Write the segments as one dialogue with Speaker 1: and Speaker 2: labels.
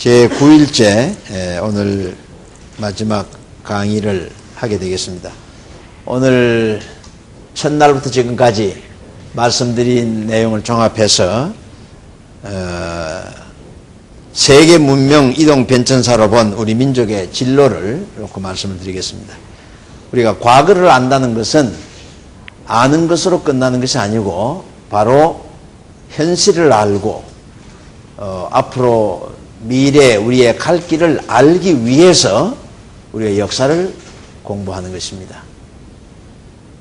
Speaker 1: 제9일째 오늘 마지막 강의를 하게 되겠습니다. 오늘 첫날부터 지금까지 말씀드린 내용을 종합해서 세계 문명 이동 변천사로 본 우리 민족의 진로를 놓고 말씀을 드리겠습니다. 우리가 과거를 안다는 것은 아는 것으로 끝나는 것이 아니고 바로 현실을 알고 앞으로 미래 우리의 갈 길을 알기 위해서 우리의 역사를 공부하는 것입니다.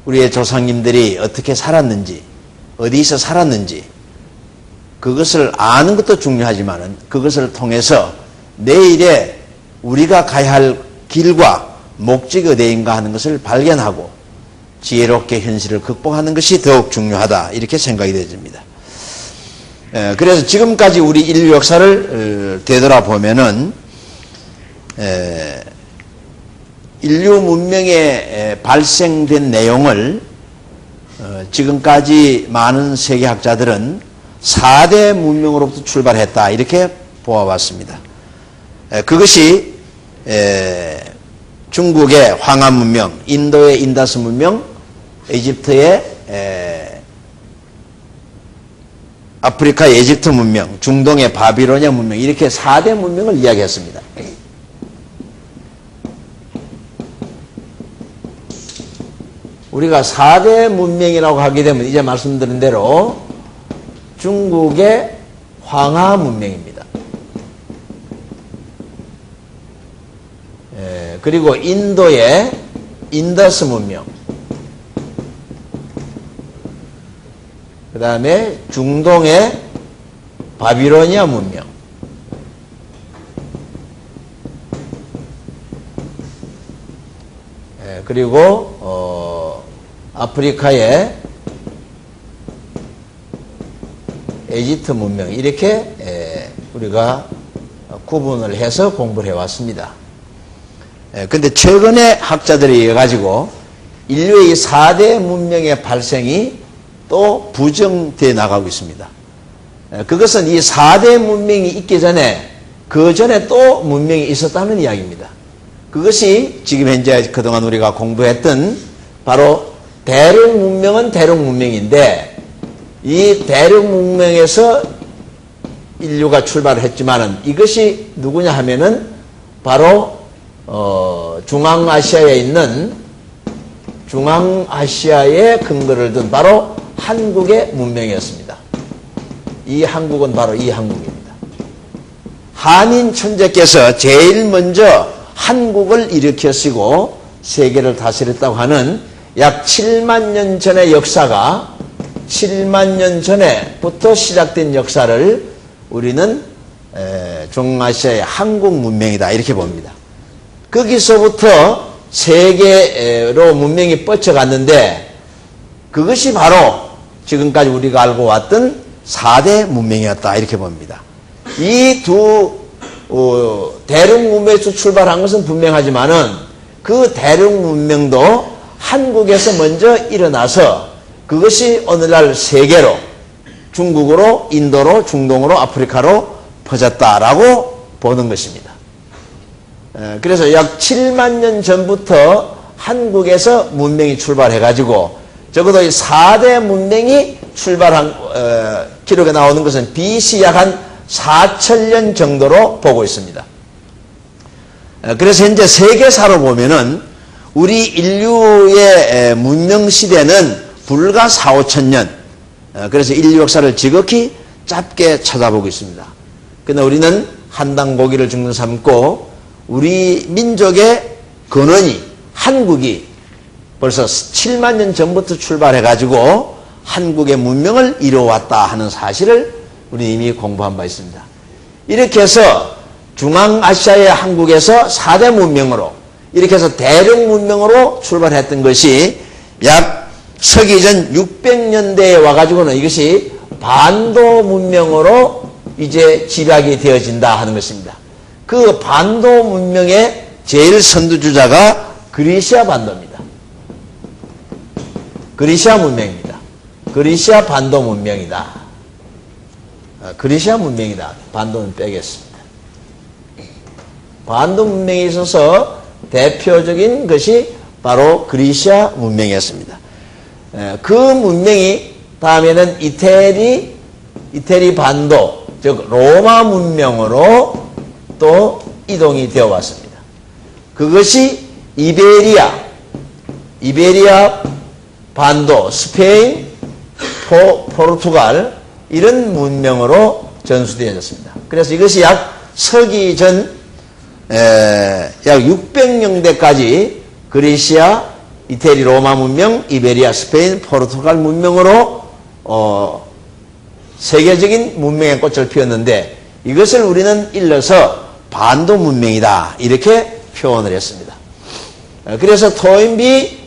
Speaker 1: 우리의 조상님들이 어떻게 살았는지, 어디서 살았는지 그것을 아는 것도 중요하지만 그것을 통해서 내일에 우리가 가야 할 길과 목적이 어디인가 하는 것을 발견하고 지혜롭게 현실을 극복하는 것이 더욱 중요하다, 이렇게 생각이 되어집니다. 그래서 지금까지 우리 인류 역사를 되돌아보면은 인류 문명에 발생된 내용을 지금까지 많은 세계학자들은 4대 문명으로부터 출발했다, 이렇게 보아왔습니다. 그것이 중국의 황하 문명, 인도의 인다스 문명, 이집트의 아프리카의 에집트 문명, 중동의 바비로니아 문명, 이렇게 4대 문명을 이야기했습니다. 우리가 4대 문명이라고 하게 되면 이제 말씀드린 대로 중국의 황하 문명입니다. 그리고 인도의 인더스 문명, 그 다음에 중동의 바비로니아 문명, 그리고 아프리카의 에집트 문명, 이렇게 우리가 구분을 해서 공부를 해왔습니다. 근데 최근에 학자들에 의해 가지고 인류의 이 4대 문명의 발생이 또 부정되어 나가고 있습니다. 그것은 이 4대 문명이 있기 전에 그 전에 또 문명이 있었다는 이야기입니다. 그것이 지금 현재 그동안 우리가 공부했던 바로 대륙 문명은 대륙 문명인데, 이 대륙 문명에서 인류가 출발을 했지만은 이것이 누구냐 하면은 바로 중앙아시아에 있는, 중앙아시아에 근거를 둔 바로 한국의 문명이었습니다. 이 한국은 바로 이 한국입니다. 한인 천재께서 제일 먼저 한국을 일으켰시고 세계를 다스렸다고 하는 약 7만 년 전의 역사가, 7만 년 전에부터 시작된 역사를 우리는 중앙아시아의 한국 문명이다, 이렇게 봅니다. 거기서부터 세계로 문명이 뻗쳐갔는데 그것이 바로 지금까지 우리가 알고 왔던 4대 문명이었다, 이렇게 봅니다. 이 두 대륙 문명에서 출발한 것은 분명하지만은 그 대륙 문명도 한국에서 먼저 일어나서 그것이 오늘날 세계로, 중국으로, 인도로, 중동으로, 아프리카로 퍼졌다라고 보는 것입니다. 그래서 약 7만 년 전부터 한국에서 문명이 출발해가지고 적어도 이 4대 문명이 출발한 기록에 나오는 것은 BC 약 한 4,000년 정도로 보고 있습니다. 그래서 현재 세계사로 보면은 우리 인류의 문명 시대는 불과 4, 5천 년, 그래서 인류 역사를 지극히 짧게 쳐다보고 있습니다. 그러나 우리는 한당 고기를 중심 삼고 우리 민족의 근원이, 한국이 벌써 7만 년 전부터 출발해가지고 한국의 문명을 이루어왔다 하는 사실을 우리 이미 공부한 바 있습니다. 이렇게 해서 중앙아시아의 한국에서 4대 문명으로, 이렇게 해서 대륙 문명으로 출발했던 것이 약 서기전 600년대에 와가지고는 이것이 반도 문명으로 이제 집약이 되어진다 하는 것입니다. 그 반도 문명의 제일 선두주자가 그리시아 반도입니다. 그리시아 문명입니다. 그리시아 반도 문명이다. 그리시아 문명이다. 반도는 빼겠습니다. 반도 문명에 있어서 대표적인 것이 바로 그리시아 문명이었습니다. 그 문명이 다음에는 이태리 반도, 즉 로마 문명으로 또 이동이 되어 왔습니다. 그것이 이베리아 반도, 스페인, 포르투갈 이런 문명으로 전수되어졌습니다. 그래서 이것이 약 서기 전 약 600년대까지 그리시아, 이태리, 로마 문명, 이베리아, 스페인, 포르투갈 문명으로 세계적인 문명의 꽃을 피웠는데 이것을 우리는 일러서 반도 문명이다 이렇게 표현을 했습니다. 그래서 토인비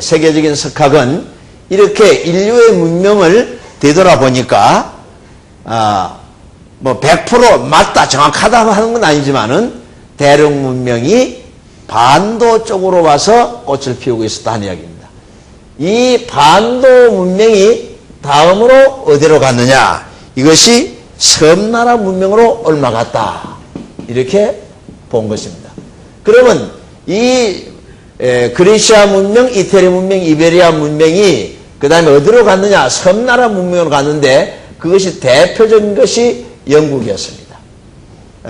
Speaker 1: 세계적인 석학은 이렇게 인류의 문명을 되돌아보니까 뭐 100% 맞다 정확하다 하는 건 아니지만은 대륙 문명이 반도 쪽으로 와서 꽃을 피우고 있었다 하는 이야기입니다. 이 반도 문명이 다음으로 어디로 갔느냐? 이것이 섬나라 문명으로 옮아갔다. 이렇게 본 것입니다. 그러면 이 그리시아 문명, 이태리 문명, 이베리아 문명이 그 다음에 어디로 갔느냐? 섬나라 문명으로 갔는데 그것이 대표적인 것이 영국이었습니다.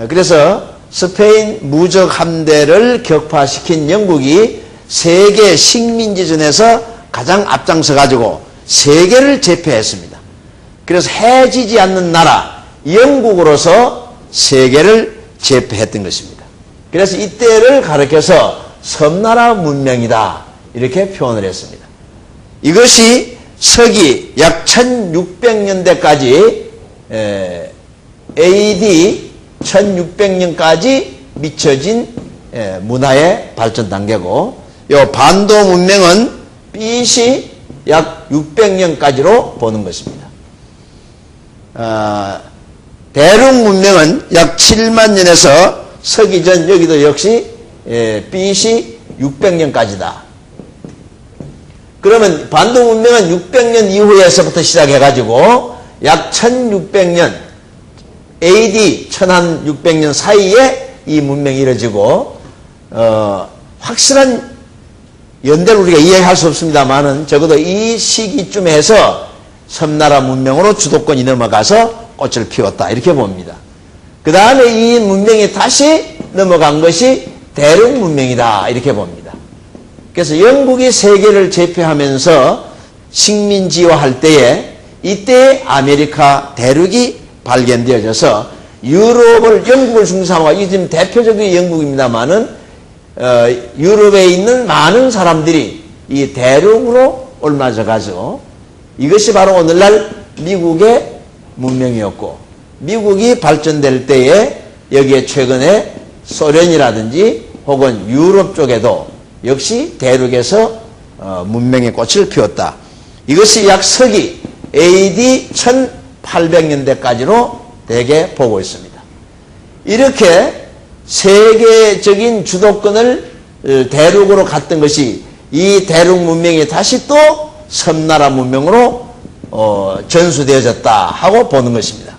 Speaker 1: 그래서 스페인 무적 함대를 격파시킨 영국이 세계 식민지전에서 가장 앞장서 가지고 세계를 제패했습니다. 그래서 해지지 않는 나라 영국으로서 세계를 제패했던 것입니다. 그래서 이때를 가리켜서 섬나라 문명이다 이렇게 표현을 했습니다. 이것이 서기 약 1600년대까지 AD 1600년까지 미쳐진 문화의 발전 단계고 이 반도 문명은 BC 약 600년까지로 보는 것입니다. 대륙 문명은 약 7만 년에서 서기 전 여기도 역시 BC 600년까지다. 그러면 반도 문명은 600년 이후에서부터 시작해가지고 약 1600년 AD 1600년 사이에 이 문명이 이루어지고 확실한 연대를 우리가 이해할 수 없습니다만은 적어도 이 시기쯤에 해서 섬나라 문명으로 주도권이 넘어가서 꽃을 피웠다 이렇게 봅니다. 그 다음에 이 문명이 다시 넘어간 것이 대륙 문명이다 이렇게 봅니다. 그래서 영국이 세계를 제패하면서 식민지화할 때에 이때 아메리카 대륙이 발견되어져서 유럽을 영국을 중심하고 이 지금 대표적인 영국입니다만은 유럽에 있는 많은 사람들이 이 대륙으로 옮아져 가지고 이것이 바로 오늘날 미국의 문명이었고 미국이 발전될 때에 여기에 최근에 소련이라든지 혹은 유럽 쪽에도 역시 대륙에서 문명의 꽃을 피웠다. 이것이 약 서기 AD 1800년대까지로 대개 보고 있습니다. 이렇게 세계적인 주도권을 대륙으로 갔던 것이 이 대륙 문명이 다시 또 섬나라 문명으로 전수되어졌다 하고 보는 것입니다.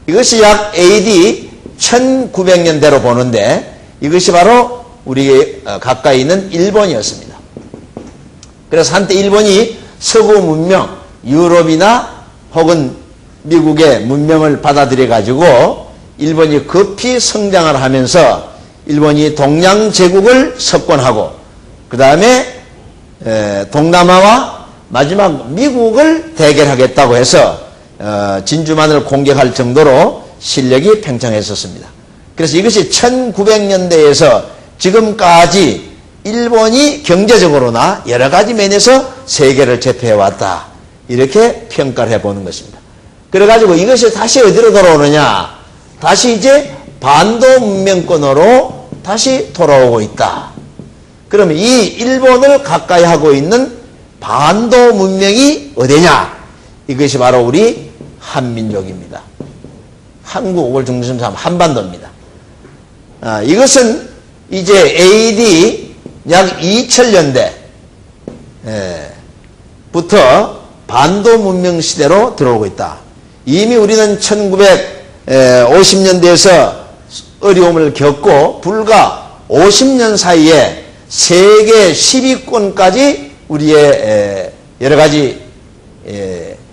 Speaker 1: 이것이 약 AD 1900년대로 보는데 이것이 바로 우리 가까이 있는 일본이었습니다. 그래서 한때 일본이 서구 문명, 유럽이나 혹은 미국의 문명을 받아들여 가지고 일본이 급히 성장을 하면서 일본이 동양 제국을 석권하고 그 다음에 동남아와 마지막 미국을 대결하겠다고 해서 진주만을 공격할 정도로 실력이 팽창했었습니다. 그래서 이것이 1900년대에서 지금까지 일본이 경제적으로나 여러 가지 면에서 세계를 제패해왔다. 이렇게 평가를 해보는 것입니다. 그래가지고 이것이 다시 어디로 돌아오느냐? 다시 이제 반도 문명권으로 다시 돌아오고 있다. 그러면 이 일본을 가까이 하고 있는 반도 문명이 어디냐? 이것이 바로 우리 한민족입니다. 한국을 중심으로 삼은 한반도입니다. 이것은 이제 AD 약 2000년대부터 반도 문명 시대로 들어오고 있다. 이미 우리는 1950년대에서 어려움을 겪고 불과 50년 사이에 세계 10위권까지 우리의 여러 가지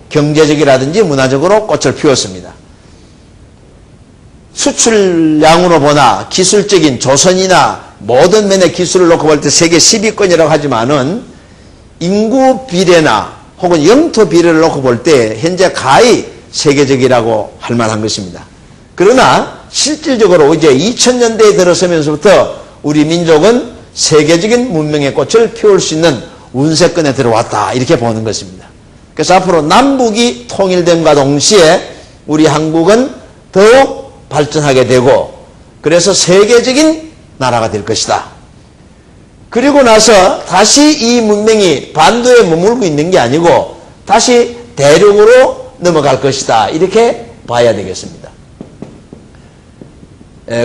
Speaker 1: 경제적이라든지 문화적으로 꽃을 피웠습니다. 수출량으로 보나 기술적인 조선이나 모든 면의 기술을 놓고 볼 때 세계 10위권이라고 하지만은 인구 비례나 혹은 영토 비례를 놓고 볼 때 현재 가히 세계적이라고 할 만한 것입니다. 그러나 실질적으로 이제 2000년대에 들어서면서부터 우리 민족은 세계적인 문명의 꽃을 피울 수 있는 운세권에 들어왔다 이렇게 보는 것입니다. 그래서 앞으로 남북이 통일됨과 동시에 우리 한국은 더욱 발전하게 되고 그래서 세계적인 나라가 될 것이다. 그리고 나서 다시 이 문명이 반도에 머물고 있는 게 아니고 다시 대륙으로 넘어갈 것이다. 이렇게 봐야 되겠습니다.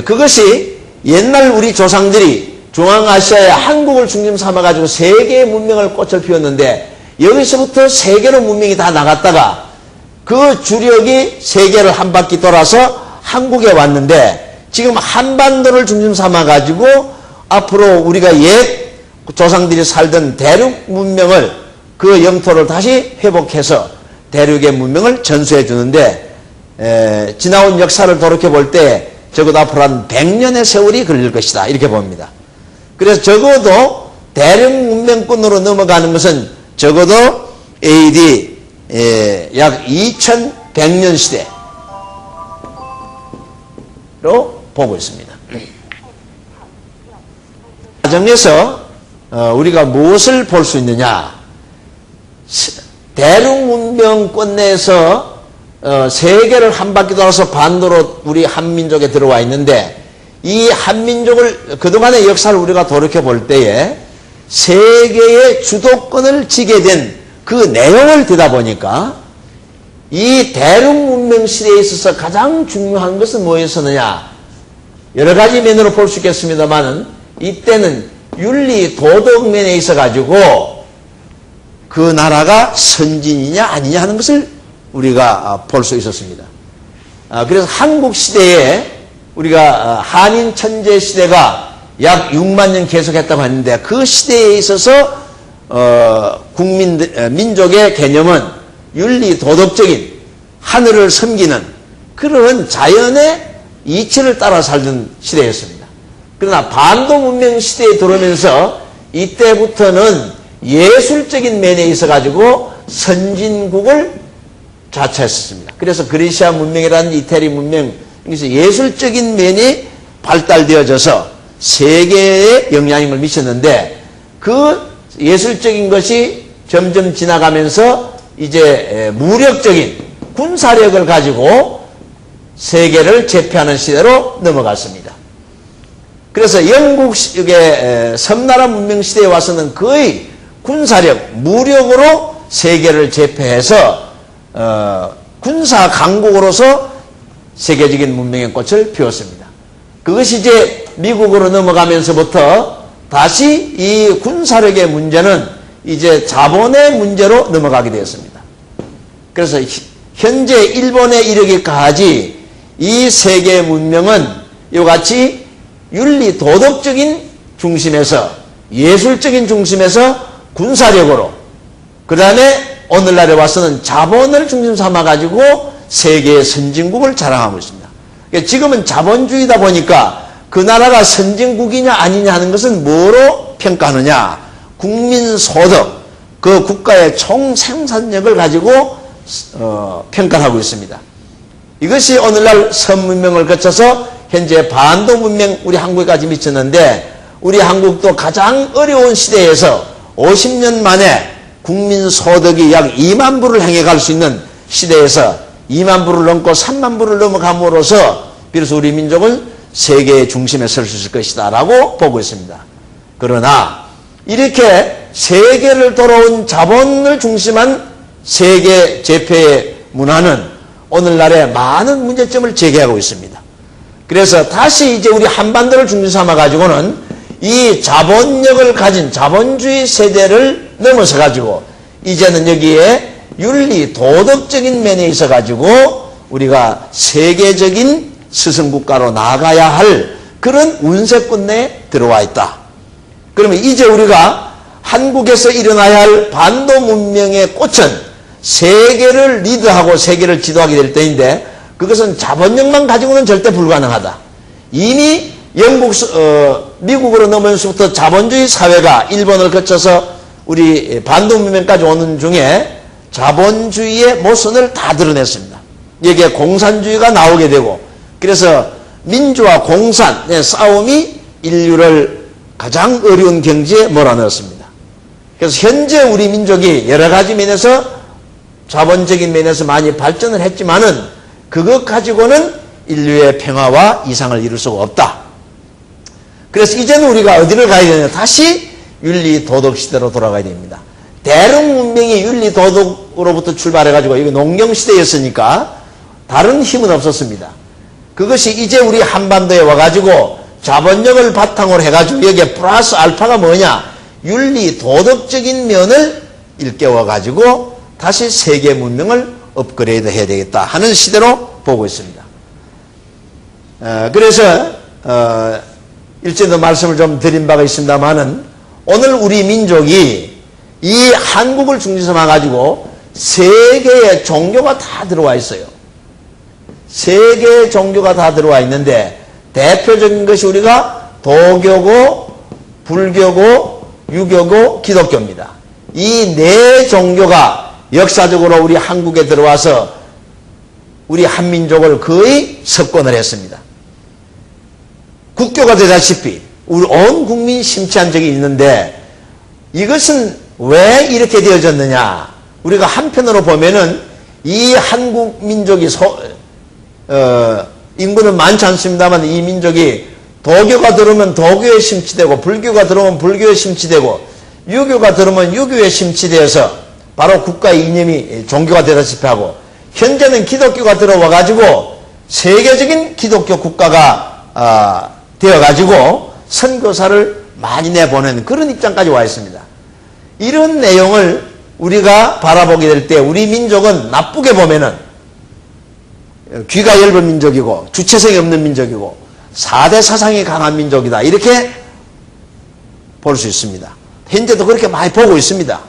Speaker 1: 그것이 옛날 우리 조상들이 중앙아시아의 한국을 중심 삼아가지고 세계의 문명을 꽃을 피웠는데 여기서부터 세계로 문명이 다 나갔다가 그 주력이 세계를 한 바퀴 돌아서 한국에 왔는데 지금 한반도를 중심 삼아가지고 앞으로 우리가 옛 조상들이 살던 대륙 문명을 그 영토를 다시 회복해서 대륙의 문명을 전수해 주는데 지나온 역사를 돌이켜볼 때 적어도 앞으로 한 100년의 세월이 걸릴 것이다 이렇게 봅니다. 그래서 적어도 대륙 문명권으로 넘어가는 것은 적어도 AD 약 2100년 시대로 보고 있습니다. 과정에서 우리가 무엇을 볼 수 있느냐? 대륙 문명권 내에서 세계를 한 바퀴 돌아서 반도로 우리 한민족에 들어와 있는데 이 한민족을 그동안의 역사를 우리가 돌이켜 볼 때에 세계의 주도권을 쥐게 된 그 내용을 듣다 보니까 이 대륙 문명 시대에 있어서 가장 중요한 것은 무엇이었느냐? 여러 가지 면으로 볼 수 있겠습니다만은 이때는 윤리 도덕 면에 있어 가지고 그 나라가 선진이냐 아니냐 하는 것을 우리가 볼 수 있었습니다. 그래서 한국 시대에 우리가 한인 천재 시대가 약 6만 년 계속했다고 했는데 그 시대에 있어서 민족의 개념은 윤리 도덕적인 하늘을 섬기는 그런 자연의 이치를 따라 살던 시대였습니다. 그러나 반도 문명 시대에 들어오면서 이때부터는 예술적인 면에 있어 가지고 선진국을 자처했습니다. 그래서 그리시아 문명이라는 이태리 문명 여기서 예술적인 면이 발달되어져서 세계에 영향력을 미쳤는데 그 예술적인 것이 점점 지나가면서 이제 무력적인 군사력을 가지고 세계를 제패하는 시대로 넘어갔습니다. 그래서 영국의 섬나라 문명 시대에 와서는 거의 군사력, 무력으로 세계를 제패해서 군사 강국으로서 세계적인 문명의 꽃을 피웠습니다. 그것이 이제 미국으로 넘어가면서부터 다시 이 군사력의 문제는 이제 자본의 문제로 넘어가게 되었습니다. 그래서 현재 일본에 이르기까지 이 세계 문명은 이와 같이 윤리 도덕적인 중심에서 예술적인 중심에서 군사력으로 그 다음에 오늘날에 와서는 자본을 중심 삼아 가지고 세계의 선진국을 자랑하고 있습니다. 그러니까 지금은 자본주의다 보니까 그 나라가 선진국이냐 아니냐 하는 것은 뭐로 평가하느냐? 국민소득, 그 국가의 총생산력을 가지고 평가를 하고 있습니다. 이것이 오늘날 선문명을 거쳐서 현재 반도 문명 우리 한국까지 미쳤는데 우리 한국도 가장 어려운 시대에서 50년 만에 국민소득이 약 2만 불을 향해 갈 수 있는 시대에서 2만 불을 넘고 3만 불을 넘어감으로써 비로소 우리 민족은 세계의 중심에 설 수 있을 것이다 라고 보고 있습니다. 그러나 이렇게 세계를 돌아온 자본을 중심한 세계 제패의 문화는 오늘날에 많은 문제점을 제기하고 있습니다. 그래서 다시 이제 우리 한반도를 중심 삼아 가지고는 이 자본력을 가진 자본주의 세대를 넘어서 가지고 이제는 여기에 윤리 도덕적인 면에 있어 가지고 우리가 세계적인 스승국가로 나아가야 할 그런 운세권 내에 들어와 있다. 그러면 이제 우리가 한국에서 일어나야 할 반도 문명의 꽃은 세계를 리드하고 세계를 지도하게 될 때인데, 그것은 자본력만 가지고는 절대 불가능하다. 이미 미국으로 넘어오면서부터 자본주의 사회가 일본을 거쳐서 우리 반도 문명까지 오는 중에 자본주의의 모순을 다 드러냈습니다. 여기에 공산주의가 나오게 되고, 그래서 민주와 공산의 싸움이 인류를 가장 어려운 경지에 몰아넣었습니다. 그래서 현재 우리 민족이 여러 가지 면에서 자본적인 면에서 많이 발전을 했지만은 그것 가지고는 인류의 평화와 이상을 이룰 수가 없다. 그래서 이제는 우리가 어디를 가야 되냐? 다시 윤리 도덕 시대로 돌아가야 됩니다. 대륙 문명이 윤리 도덕으로부터 출발해가지고 여기 농경 시대였으니까 다른 힘은 없었습니다. 그것이 이제 우리 한반도에 와가지고 자본력을 바탕으로 해가지고 여기에 플러스 알파가 뭐냐? 윤리 도덕적인 면을 일깨워가지고 다시 세계 문명을 업그레이드 해야 되겠다 하는 시대로 보고 있습니다. 그래서 일전에도 말씀을 좀 드린 바가 있습니다만은 오늘 우리 민족이 이 한국을 중심 삼아가지고 세계의 종교가 다 들어와 있어요. 세계의 종교가 다 들어와 있는데 대표적인 것이 우리가 도교고 불교고 유교고 기독교입니다. 이 네 종교가 역사적으로 우리 한국에 들어와서 우리 한민족을 거의 석권을 했습니다. 국교가 되다시피 우리 온 국민이 심취한 적이 있는데 이것은 왜 이렇게 되어졌느냐? 우리가 한편으로 보면은 이 한국 민족이 인구는 많지 않습니다만 이 민족이 도교가 들어오면 도교에 심취되고 불교가 들어오면 불교에 심취되고 유교가 들어오면 유교에 심취되어서 바로 국가의 이념이 종교가 되다시피 하고 현재는 기독교가 들어와 가지고 세계적인 기독교 국가가 되어 가지고 선교사를 많이 내보내는 그런 입장까지 와 있습니다. 이런 내용을 우리가 바라보게 될 때 우리 민족은 나쁘게 보면은 귀가 얇은 민족이고 주체성이 없는 민족이고 4대 사상이 강한 민족이다 이렇게 볼 수 있습니다. 현재도 그렇게 많이 보고 있습니다.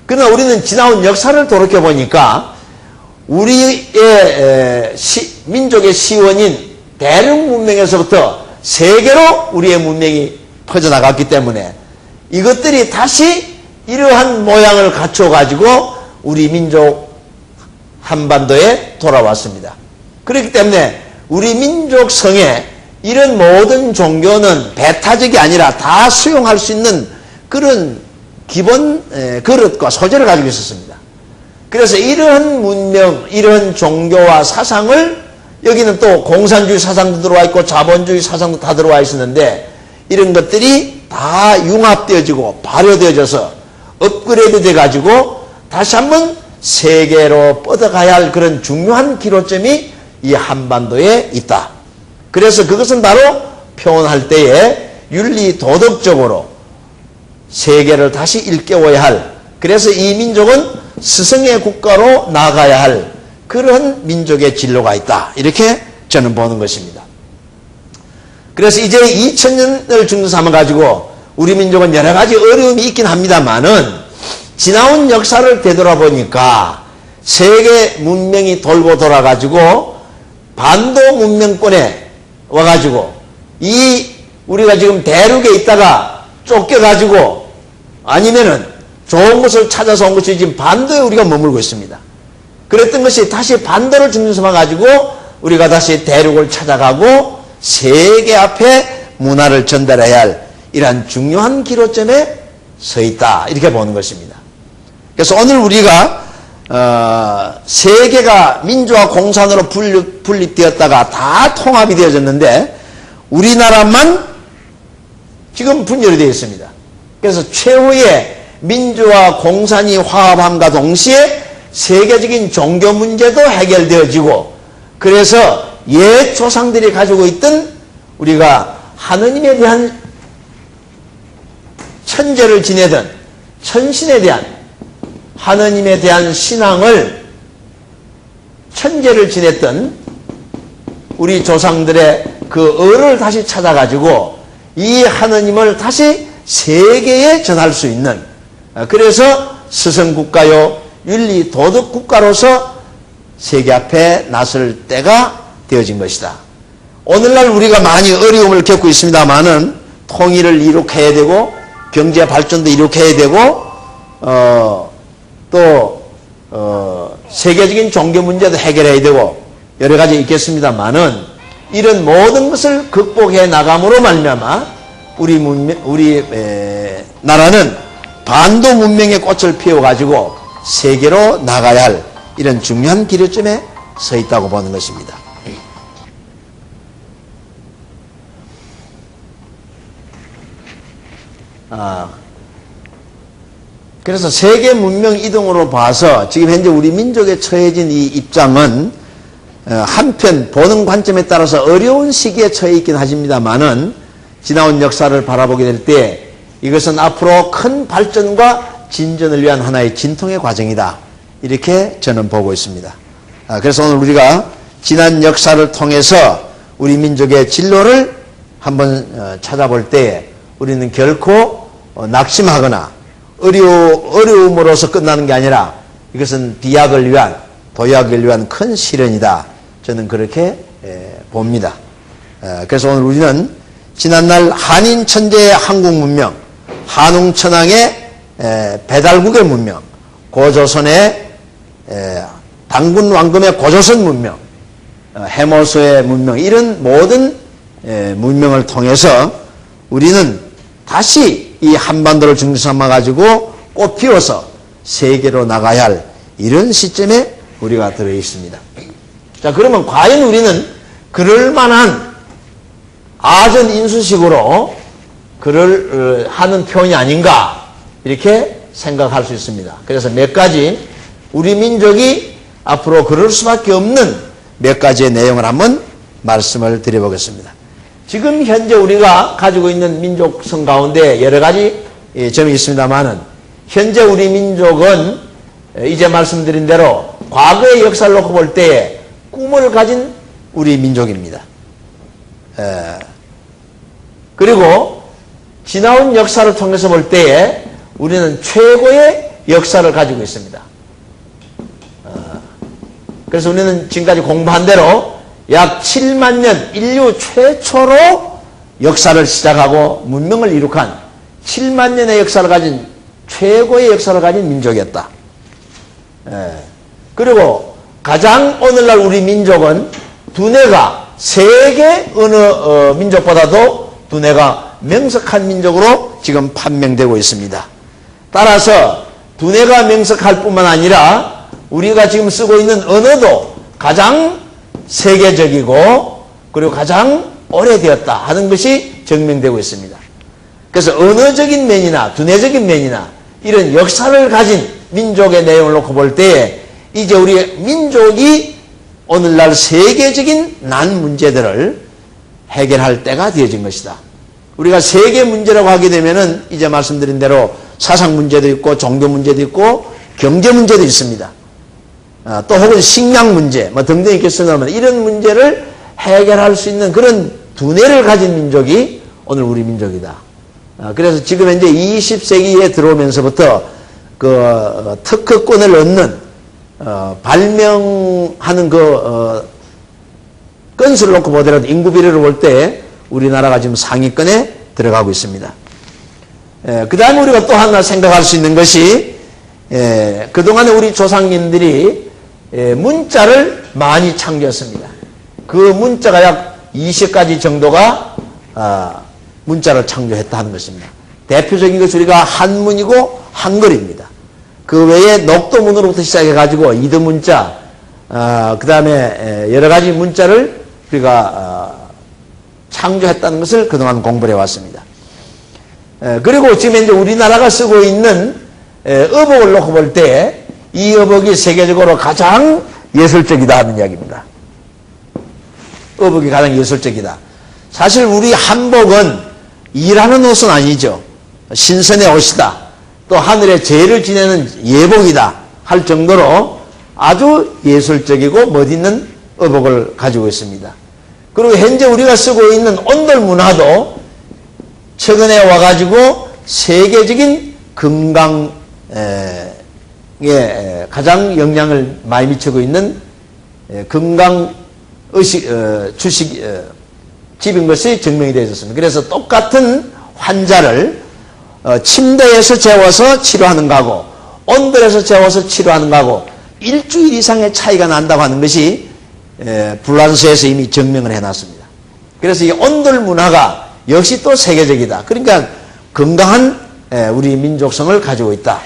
Speaker 1: 그러나 우리는 지나온 역사를 돌이켜보니까 우리의 민족의 시원인 대륙 문명에서부터 세계로 우리의 문명이 퍼져나갔기 때문에 이것들이 다시 이러한 모양을 갖춰가지고 우리 민족 한반도에 돌아왔습니다. 그렇기 때문에 우리 민족 성에 이런 모든 종교는 배타적이 아니라 다 수용할 수 있는 그런 기본 그릇과 소재를 가지고 있었습니다. 그래서 이러한 문명, 이러한 종교와 사상을 여기는 또 공산주의 사상도 들어와 있고 자본주의 사상도 다 들어와 있었는데 이런 것들이 다 융합되어지고 발효되어져서 업그레이드 돼가지고 다시 한번 세계로 뻗어가야 할 그런 중요한 기로점이 이 한반도에 있다. 그래서 그것은 바로 표현할 때에 윤리 도덕적으로 세계를 다시 일깨워야 할, 그래서 이 민족은 스승의 국가로 나가야 할 그런 민족의 진로가 있다. 이렇게 저는 보는 것입니다. 그래서 이제 2000년을 중심 삼아가지고 우리 민족은 여러 가지 어려움이 있긴 합니다만은 지나온 역사를 되돌아보니까 세계 문명이 돌고 돌아가지고 반도 문명권에 와가지고 이 우리가 지금 대륙에 있다가 쫓겨가지고 아니면은 좋은 곳을 찾아서 온 것이 지금 반도에 우리가 머물고 있습니다. 그랬던 것이 다시 반도를 중심 삼아가지고 우리가 다시 대륙을 찾아가고 세계 앞에 문화를 전달해야 할 이러한 중요한 기로점에 서 있다. 이렇게 보는 것입니다. 그래서 오늘 우리가 세계가 민주화 공산으로 분립되었다가 다 통합이 되어졌는데 우리나라만 지금 분열이 되어 있습니다. 그래서 최후의 민주화 공산이 화합함과 동시에 세계적인 종교 문제도 해결되어지고 그래서 옛 조상들이 가지고 있던 우리가 하느님에 대한 천재를 지내던 천신에 대한 하느님에 대한 신앙을 천재를 지냈던 우리 조상들의 그 을을 다시 찾아가지고 이 하느님을 다시 세계에 전할 수 있는, 그래서 스승국가요 윤리 도덕국가로서 세계 앞에 나설 때가 되어진 것이다. 오늘날 우리가 많이 어려움을 겪고 있습니다만은 통일을 이룩해야 되고 경제 발전도 이룩해야 되고 세계적인 종교 문제도 해결해야 되고 여러 가지 있겠습니다만은 이런 모든 것을 극복해 나감으로 말미암아 우리 나라는 반도 문명의 꽃을 피워가지고 세계로 나가야 할 이런 중요한 기로점에 서 있다고 보는 것입니다. 그래서 세계 문명 이동으로 봐서 지금 현재 우리 민족에 처해진 이 입장은 한편 보는 관점에 따라서 어려운 시기에 처해 있긴 하십니다만은 지나온 역사를 바라보게 될 때 이것은 앞으로 큰 발전과 진전을 위한 하나의 진통의 과정이다. 이렇게 저는 보고 있습니다. 그래서 오늘 우리가 지난 역사를 통해서 우리 민족의 진로를 한번 찾아볼 때 우리는 결코 낙심하거나 어려움으로서 끝나는 게 아니라 이것은 비약을 위한, 도약을 위한 큰 시련이다. 저는 그렇게 봅니다. 그래서 오늘 우리는 지난날 한인 천재의 한국 문명, 한웅천왕의 배달국의 문명, 고조선의 당군 왕금의 고조선 문명, 해모소의 문명, 이런 모든 문명을 통해서 우리는 다시 이 한반도를 중심 삼아가지고 꽃피워서 세계로 나가야 할 이런 시점에 우리가 들어 있습니다. 자, 그러면 과연 우리는 그럴 만한 아전 인수식으로 그를 하는 표현이 아닌가 이렇게 생각할 수 있습니다. 그래서 몇 가지 우리 민족이 앞으로 그럴 수밖에 없는 몇 가지의 내용을 한번 말씀을 드려보겠습니다. 지금 현재 우리가 가지고 있는 민족성 가운데 여러 가지 점이 있습니다만은 현재 우리 민족은 이제 말씀드린 대로 과거의 역사를 놓고 볼 때에 꿈을 가진 우리 민족입니다. 그리고 지나온 역사를 통해서 볼 때에 우리는 최고의 역사를 가지고 있습니다. 그래서 우리는 지금까지 공부한 대로 약 7만 년 인류 최초로 역사를 시작하고 문명을 이룩한 7만 년의 역사를 가진 최고의 역사를 가진 민족이었다. 그리고 가장 오늘날 우리 민족은 두뇌가 세계 어느 민족보다도 두뇌가 명석한 민족으로 지금 판명되고 있습니다. 따라서 두뇌가 명석할 뿐만 아니라 우리가 지금 쓰고 있는 언어도 가장 세계적이고 그리고 가장 오래되었다 하는 것이 증명되고 있습니다. 그래서 언어적인 면이나 두뇌적인 면이나 이런 역사를 가진 민족의 내용을 놓고 볼 때 이제 우리 민족이 오늘날 세계적인 난 문제들을 해결할 때가 되어진 것이다. 우리가 세계 문제라고 하게 되면은 이제 말씀드린 대로 사상 문제도 있고 종교 문제도 있고 경제 문제도 있습니다. 또 혹은 식량 문제 뭐 등등 있겠습니다만 이런 문제를 해결할 수 있는 그런 두뇌를 가진 민족이 오늘 우리 민족이다. 그래서 지금 현재 20세기에 들어오면서부터 그 특허권을 얻는 발명하는 건수를 놓고 보더라도 인구 비례를 볼 때 우리나라가 지금 상위권에 들어가고 있습니다. 그 다음에 우리가 또 하나 생각할 수 있는 것이 그동안에 우리 조상님들이 문자를 많이 창조했습니다. 그 문자가 약 20가지 정도가 문자를 창조했다 하는 것입니다. 대표적인 것이 우리가 한문이고 한글입니다. 그 외에 녹도문으로부터 시작해가지고 이두문자, 그 다음에 여러 가지 문자를 우리가 창조했다는 것을 그동안 공부를 해왔습니다. 그리고 지금 이제 우리나라가 쓰고 있는 어복을 놓고 볼 때 이 어복이 세계적으로 가장 예술적이다 하는 이야기입니다. 어복이 가장 예술적이다. 사실 우리 한복은 일하는 옷은 아니죠. 신선의 옷이다. 또 하늘의 죄를 지내는 예복이다 할 정도로 아주 예술적이고 멋있는 어복을 가지고 있습니다. 그리고 현재 우리가 쓰고 있는 온돌 문화도 최근에 와가지고 세계적인 건강에 가장 영향을 많이 미치고 있는 건강 의식 주식 집인 것이 증명이 되어졌습니다. 그래서 똑같은 환자를 침대에서 재워서 치료하는 거하고 온돌에서 재워서 치료하는 거하고 일주일 이상의 차이가 난다고 하는 것이 불란서에서 이미 증명을 해놨습니다. 그래서 이 온돌 문화가 역시 또 세계적이다. 그러니까 건강한 우리 민족성을 가지고 있다.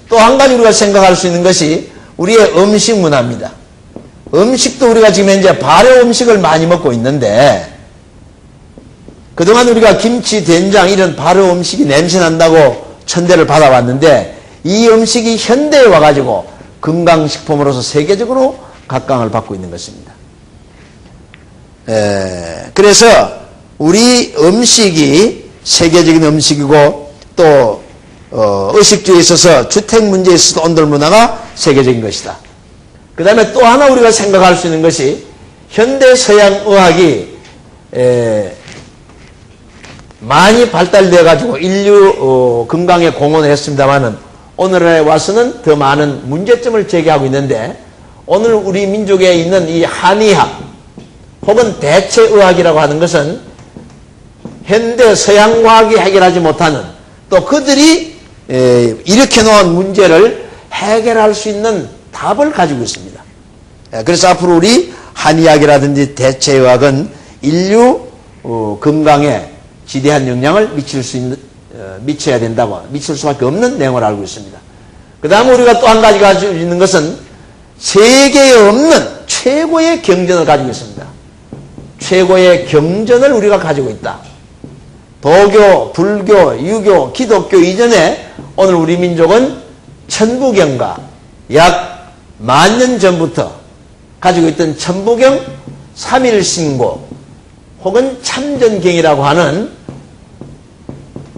Speaker 1: 또 한 가지 우리가 생각할 수 있는 것이 우리의 음식 문화입니다. 음식도 우리가 지금 현재 발효 음식을 많이 먹고 있는데 그동안 우리가 김치, 된장 이런 발효 음식이 냄새 난다고 천대를 받아왔는데 이 음식이 현대에 와가지고 건강식품으로서 세계적으로 각광을 받고 있는 것입니다. 그래서 우리 음식이 세계적인 음식이고 또 의식주의에 있어서 주택 문제에 있어서 온돌 문화가 세계적인 것이다. 그 다음에 또 하나 우리가 생각할 수 있는 것이 현대 서양 의학이 많이 발달되어 가지고 인류 건강에 공헌을 했습니다마는 오늘날에 와서는 더 많은 문제점을 제기하고 있는데 오늘 우리 민족에 있는 이 한의학 혹은 대체의학이라고 하는 것은 현대 서양과학이 해결하지 못하는 또 그들이 일으켜 놓은 문제를 해결할 수 있는 답을 가지고 있습니다. 그래서 앞으로 우리 한의학이라든지 대체의학은 인류 건강에 지대한 영향을 미쳐야 된다고, 미칠 수밖에 없는 내용을 알고 있습니다. 그 다음에 우리가 또 한 가지 가지고 있는 것은 세계에 없는 최고의 경전을 가지고 있습니다. 최고의 경전을 우리가 가지고 있다. 도교, 불교, 유교, 기독교 이전에 오늘 우리 민족은 천부경과 약 10,000년 전부터 가지고 있던 천부경, 삼일신고 혹은 참전경이라고 하는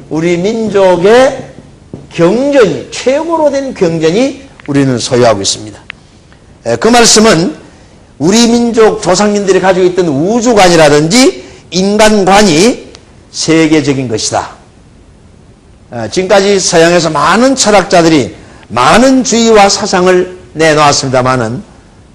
Speaker 1: 우리 민족의 경전이 최고로 된 경전이 우리는 소유하고 있습니다. 그 말씀은 우리 민족 조상님들이 가지고 있던 우주관이라든지 인간관이 세계적인 것이다. 지금까지 서양에서 많은 철학자들이 많은 주의와 사상을 내놓았습니다마는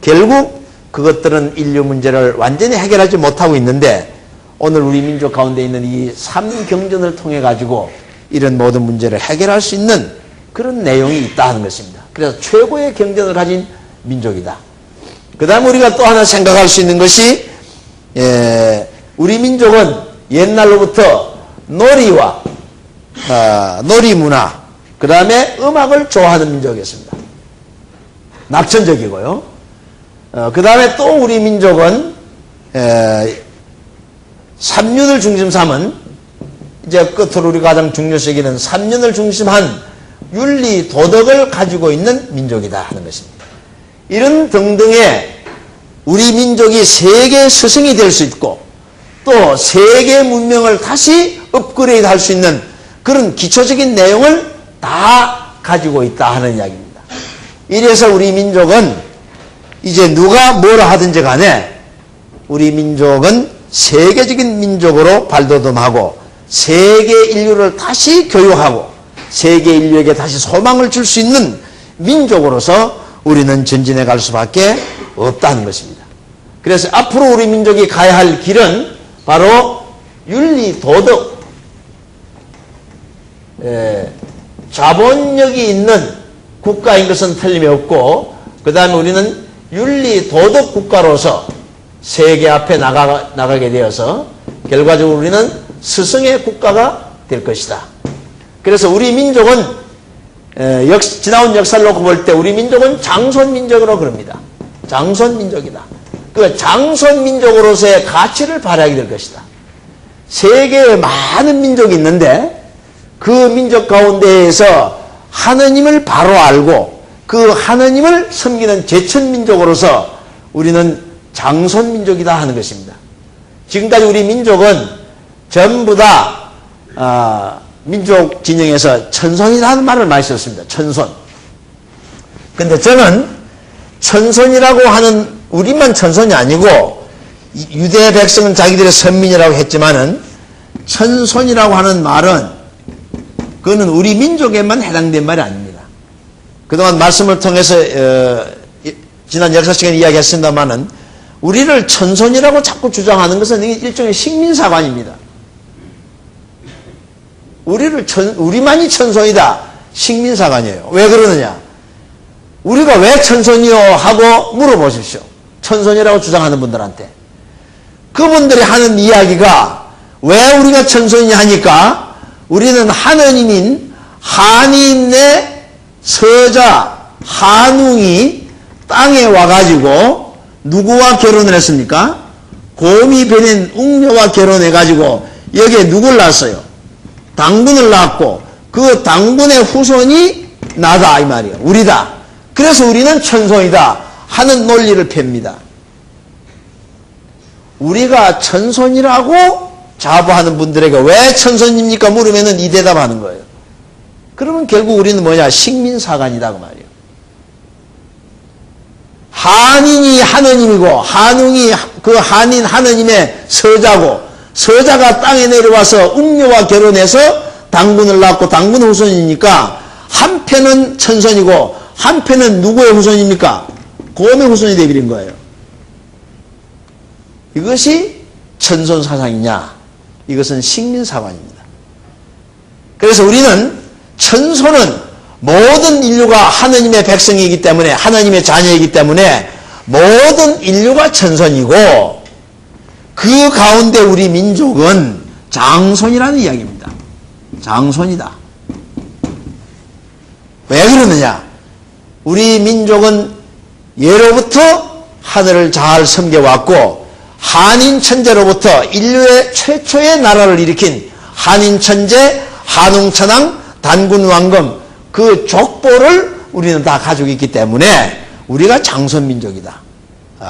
Speaker 1: 결국 그것들은 인류 문제를 완전히 해결하지 못하고 있는데 오늘 우리 민족 가운데 있는 이 삼경전을 통해 가지고 이런 모든 문제를 해결할 수 있는 그런 내용이 있다 하는 것입니다. 그래서 최고의 경전을 가진 민족이다. 그 다음에 우리가 또 하나 생각할 수 있는 것이 우리 민족은 옛날로부터 놀이와 놀이 문화 그 다음에 음악을 좋아하는 민족이었습니다. 낙천적이고요. 그 다음에 또 우리 민족은 삼륜을 중심 삼은 이제 끝으로 우리가 가장 중요시 여기는 삼륜을 중심한 윤리 도덕을 가지고 있는 민족이다 하는 것입니다. 이런 등등의 우리 민족이 세계 스승이 될 수 있고 또 세계 문명을 다시 업그레이드 할 수 있는 그런 기초적인 내용을 다 가지고 있다 하는 이야기입니다. 이래서 우리 민족은 이제 누가 뭐라 하든지 간에 우리 민족은 세계적인 민족으로 발돋움하고 세계 인류를 다시 교육하고 세계 인류에게 다시 소망을 줄 수 있는 민족으로서 우리는 전진해 갈 수밖에 없다는 것입니다. 그래서 앞으로 우리 민족이 가야 할 길은 바로 윤리, 도덕, 자본력이 있는 국가인 것은 틀림이 없고 그 다음에 우리는 윤리, 도덕 국가로서 세계 앞에 나가게 되어서 결과적으로 우리는 스승의 국가가 될 것이다. 그래서 우리 민족은 지나온 역사를 놓고 볼 때 우리 민족은 장손민족으로 그럽니다. 장손민족이다. 그 장손민족으로서의 가치를 발휘하게 될 것이다. 세계에 많은 민족이 있는데 그 민족 가운데에서 하느님을 바로 알고 그 하느님을 섬기는 제천민족으로서 우리는 장손민족이다 하는 것입니다. 지금까지 우리 민족은 전부 다 민족 진영에서 천손이라는 말을 많이 썼습니다. 천손. 근데 저는 천손이라고 하는 우리만 천손이 아니고 유대 백성은 자기들의 선민이라고 했지만은 천손이라고 하는 말은 그거는 우리 민족에만 해당된 말이 아닙니다. 그동안 말씀을 통해서 지난 역사 시간에 이야기했습니다만은 우리를 천손이라고 자꾸 주장하는 것은 일종의 식민사관입니다. 우리만이 천손이다. 식민사관이에요. 왜 그러느냐? 우리가 왜 천손이요? 하고 물어보십시오. 천손이라고 주장하는 분들한테. 그분들이 하는 이야기가 왜 우리가 천손이냐 하니까 우리는 하느님인 한인의 서자 한웅이 땅에 와가지고 누구와 결혼을 했습니까? 곰이 베낸 웅녀와 결혼해가지고 여기에 누굴 낳았어요? 당군을 낳았고 그 당군의 후손이 나다 이 말이에요. 우리다. 그래서 우리는 천손이다 하는 논리를 팹니다. 우리가 천손이라고 자부하는 분들에게 왜 천손입니까? 물으면은 이 대답하는 거예요. 그러면 결국 우리는 뭐냐? 식민사관이다 그 말이에요. 한인이 하느님이고 한웅이 그 한인 하느님의 서자고 서자가 땅에 내려와서 웅녀와 결혼해서 당군을 낳고 당군 후손이니까 한편은 천손이고 한편은 누구의 후손입니까? 곰의 후손이 되어버린 거예요. 이것이 천손 사상이냐? 이것은 식민사관입니다. 그래서 우리는 천손은 모든 인류가 하느님의 백성이기 때문에 하느님의 자녀이기 때문에 모든 인류가 천손이고 그 가운데 우리 민족은 장손이라는 이야기입니다. 장손이다. 왜 그러느냐? 우리 민족은 예로부터 하늘을 잘 섬겨왔고 한인 천재로부터 인류의 최초의 나라를 일으킨 한인 천재, 한웅 천왕, 단군 왕검 그 족보를 우리는 다 가지고 있기 때문에 우리가 장손 민족이다.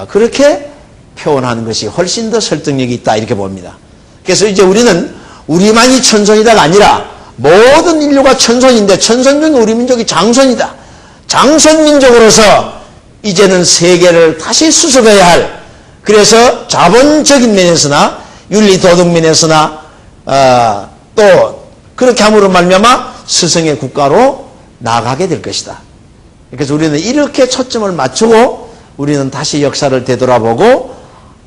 Speaker 1: 그렇게 표현하는 것이 훨씬 더 설득력이 있다 이렇게 봅니다. 그래서 이제 우리는 우리만이 천손이다가 아니라 모든 인류가 천손인데 천손 중에 우리 민족이 장손이다. 장손 민족으로서 이제는 세계를 다시 수습해야 할 그래서 자본적인 면에서나 윤리 도덕 면에서나 또 그렇게 함으로 말미암아 스승의 국가로 나가게 될 것이다. 그래서 우리는 이렇게 초점을 맞추고 우리는 다시 역사를 되돌아보고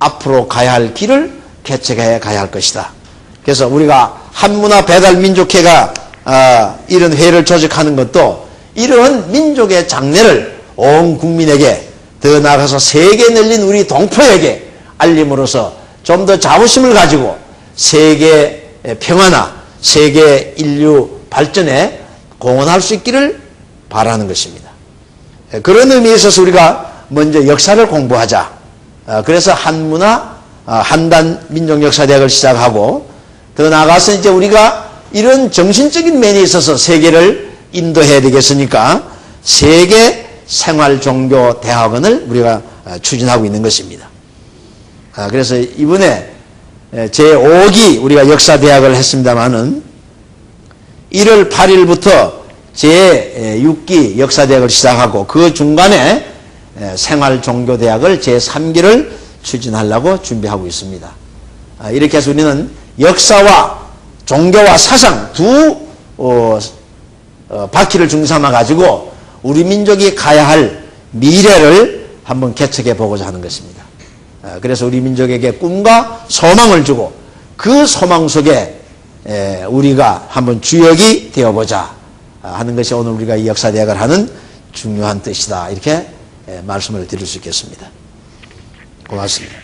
Speaker 1: 앞으로 가야 할 길을 개척해 가야 할 것이다. 그래서 우리가 한문화 배달민족회가 이런 회를 조직하는 것도 이런 민족의 장래를 온 국민에게 더 나아가서 세계에 널린 우리 동포에게 알림으로써 좀 더 자부심을 가지고 세계 평화나 세계 인류 발전에 공헌할 수 있기를 바라는 것입니다. 그런 의미에 있어서 우리가 먼저 역사를 공부하자. 그래서 한문화 한단 민족역사대학을 시작하고 더 나아가서 이제 우리가 이런 정신적인 면에 있어서 세계를 인도해야 되겠으니까 세계 생활종교대학원을 우리가 추진하고 있는 것입니다. 그래서 이번에 제5기 우리가 역사대학을 했습니다마는 1월 8일부터 제6기 역사대학을 시작하고 그 중간에 생활종교대학을 제3기를 추진하려고 준비하고 있습니다. 이렇게 해서 우리는 역사와 종교와 사상 두 바퀴를 중삼아 가지고 우리 민족이 가야 할 미래를 한번 개척해 보고자 하는 것입니다. 그래서 우리 민족에게 꿈과 소망을 주고 그 소망 속에 우리가 한번 주역이 되어보자 하는 것이 오늘 우리가 이 역사대학을 하는 중요한 뜻이다. 이렇게 말씀을 드릴 수 있겠습니다. 고맙습니다.